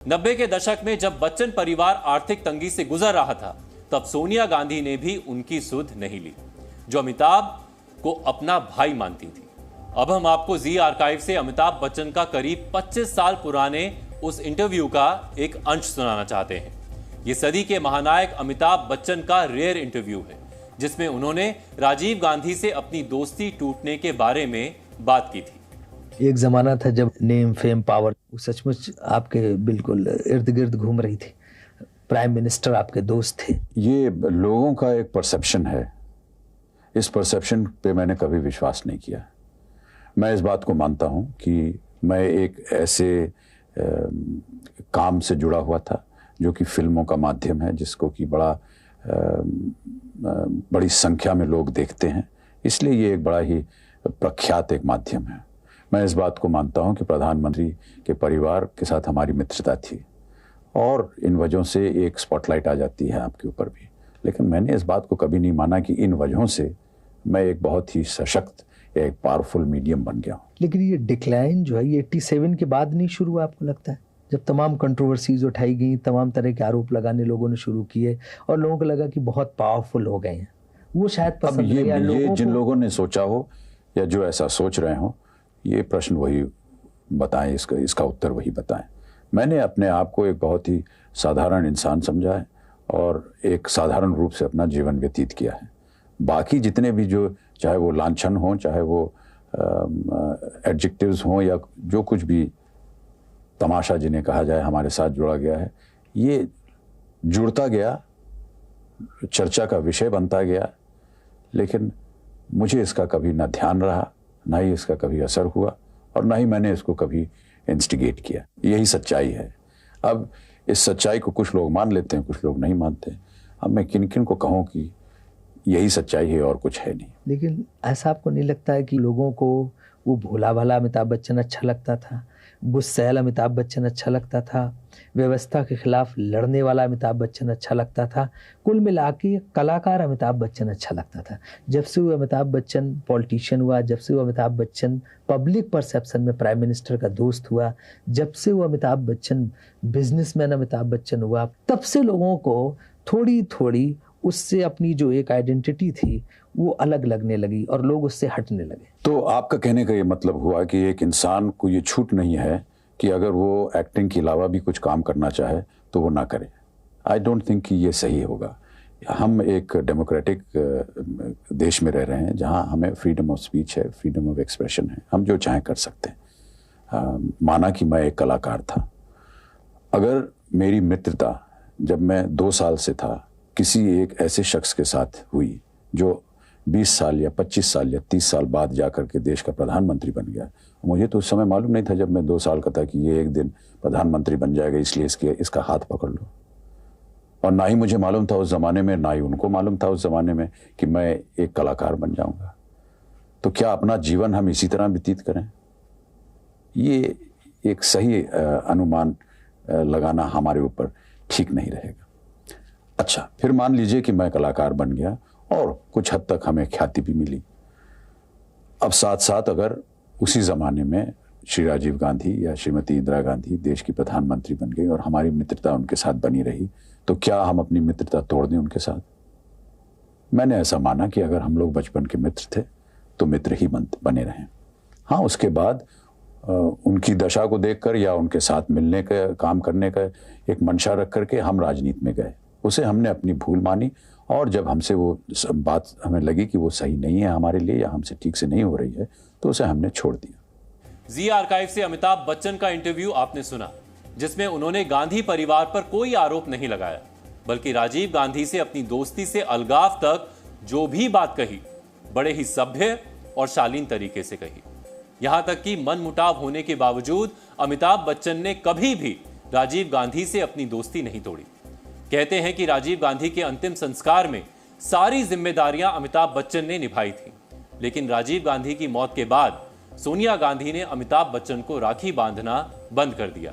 90 के दशक में जब बच्चन परिवार आर्थिक तंगी से गुजर रहा था, तब सोनिया गांधी ने भी उनकी सुध नहीं ली, जो अमिताभ को अपना भाई मानती थी। अब हम आपको जी आर्काइव से अमिताभ बच्चन का करीब 25 साल पुराने उस इंटरव्यू का एक अंश सुनाना चाहते हैं। ये सदी के महानायक अमिताभ बच्चन का रेयर इंटरव्यू है, जिसमें उन्होंने राजीव गांधी से अपनी दोस्ती टूटने के बारे में बात की थी। एक जमाना था जब नेम फेम पावर सचमुच आपके बिल्कुल इर्द गिर्द घूम रही थी। प्राइम मिनिस्टर आपके दोस्त थे। ये लोगों का एक परसेप्शन है, इस परसेप्शन पे मैंने कभी विश्वास नहीं किया। मैं इस बात को मानता हूं कि मैं एक ऐसे काम से जुड़ा हुआ था जो कि फिल्मों का माध्यम है, जिसको कि बड़ी संख्या में लोग देखते हैं, इसलिए ये एक बड़ा ही प्रख्यात एक माध्यम है। मैं इस बात को मानता हूं कि प्रधानमंत्री के परिवार के साथ हमारी मित्रता थी और इन वजहों से एक स्पॉटलाइट आ जाती है आपके ऊपर भी, लेकिन मैंने इस बात को कभी नहीं माना कि इन वजहों से मैं एक बहुत ही सशक्त या एक पावरफुल मीडियम बन गया हूँ। लेकिन ये डिक्लाइन जो है ये 87 के बाद नहीं शुरू हुआ, आपको लगता है? जब तमाम कंट्रोवर्सीज उठाई गई, तमाम तरह के आरोप लगाने लोगों ने शुरू किए और लोगों को लगा कि बहुत पावरफुल हो गए हैं, वो शायद पसंद अब ये जिन लोगों ने सोचा हो या जो ऐसा सोच रहे हो, ये प्रश्न वही बताएं, इसका उत्तर वही बताएं। मैंने अपने आप को एक बहुत ही साधारण इंसान समझा है और एक साधारण रूप से अपना जीवन व्यतीत किया है। बाकी जितने भी जो चाहे वो लांछन हो, चाहे वो एडजेक्टिव्स हों या जो कुछ भी तमाशा जिन्हें कहा जाए हमारे साथ जुड़ा गया है, ये जुड़ता गया, चर्चा का विषय बनता गया, लेकिन मुझे इसका कभी ना ध्यान रहा, ना ही इसका कभी असर हुआ और ना ही मैंने इसको कभी इंस्टिगेट किया। यही सच्चाई है। अब इस सच्चाई को कुछ लोग मान लेते हैं, कुछ लोग नहीं मानते। अब मैं किन किन को कहूँ कि यही सच्चाई है और कुछ है नहीं। लेकिन ऐसा आपको नहीं लगता है कि लोगों को वो भोला भाला अमिताभ बच्चन अच्छा लगता था, गुस्सैल अमिताभ बच्चन अच्छा लगता था, व्यवस्था के खिलाफ लड़ने वाला अमिताभ बच्चन अच्छा लगता था, कुल मिला के कलाकार अमिताभ बच्चन अच्छा लगता था? जब से वो अमिताभ बच्चन पॉलिटिशियन हुआ, जब से वो अमिताभ बच्चन पब्लिक परसेप्शन में प्राइम मिनिस्टर का दोस्त हुआ, जब से वो अमिताभ बच्चन बिजनेसमैन अमिताभ बच्चन हुआ, तब से लोगों को थोड़ी थोड़ी उससे अपनी जो एक आइडेंटिटी थी वो अलग लगने लगी और लोग उससे हटने लगे। तो आपका कहने का ये मतलब हुआ कि एक इंसान को ये छूट नहीं है कि अगर वो एक्टिंग के अलावा भी कुछ काम करना चाहे तो वो ना करे। आई डोंट थिंक कि ये सही होगा। हम एक डेमोक्रेटिक देश में रह रहे हैं जहां हमें फ्रीडम ऑफ स्पीच है, फ्रीडम ऑफ एक्सप्रेशन है, हम जो चाहें कर सकते हैं। माना कि मैं एक कलाकार था, अगर मेरी मित्रता जब मैं 2 साल से था किसी एक ऐसे शख्स के साथ हुई जो 20 साल या 25 साल या 30 साल बाद जाकर के देश का प्रधानमंत्री बन गया, मुझे तो उस समय मालूम नहीं था जब मैं 2 साल का था कि ये एक दिन प्रधानमंत्री बन जाएगा, इसलिए इसका हाथ पकड़ लो। और ना ही मुझे मालूम था उस जमाने में, ना ही उनको मालूम था उस जमाने में कि मैं एक कलाकार बन जाऊंगा। तो क्या अपना जीवन हम इसी तरह व्यतीत करें? ये एक सही अनुमान लगाना हमारे ऊपर ठीक नहीं रहेगा। अच्छा, फिर मान लीजिए कि मैं कलाकार बन गया और कुछ हद तक हमें ख्याति भी मिली। अब साथ साथ अगर उसी ज़माने में श्री राजीव गांधी या श्रीमती इंदिरा गांधी देश की प्रधानमंत्री बन गई और हमारी मित्रता उनके साथ बनी रही, तो क्या हम अपनी मित्रता तोड़ दें उनके साथ? मैंने ऐसा माना कि अगर हम लोग बचपन के मित्र थे तो मित्र ही बने रहें। हाँ, उसके बाद उनकी दशा को देखकर या उनके साथ मिलने का, काम करने का एक मंशा रख करके हम राजनीति में गए। उसे हमने अपनी भूल मानी और जब हमसे वो बात हमें लगी कि वो सही नहीं है हमारे लिए या हमसे ठीक से नहीं हो रही है, तो उसे हमने छोड़ दिया। जी आर्काइव से अमिताभ बच्चन का इंटरव्यू आपने सुना, जिसमें उन्होंने गांधी परिवार पर कोई आरोप नहीं लगाया, बल्कि राजीव गांधी से अपनी दोस्ती से अलगाव तक जो भी बात कही, बड़े ही सभ्य और शालीन तरीके से कही। यहां तक कि मनमुटाव होने के बावजूद अमिताभ बच्चन ने कभी भी राजीव गांधी से अपनी दोस्ती नहीं तोड़ी। कहते हैं कि राजीव गांधी के अंतिम संस्कार में सारी जिम्मेदारियां अमिताभ बच्चन ने निभाई थी, लेकिन राजीव गांधी की मौत के बाद सोनिया गांधी ने अमिताभ बच्चन को राखी बांधना बंद कर दिया।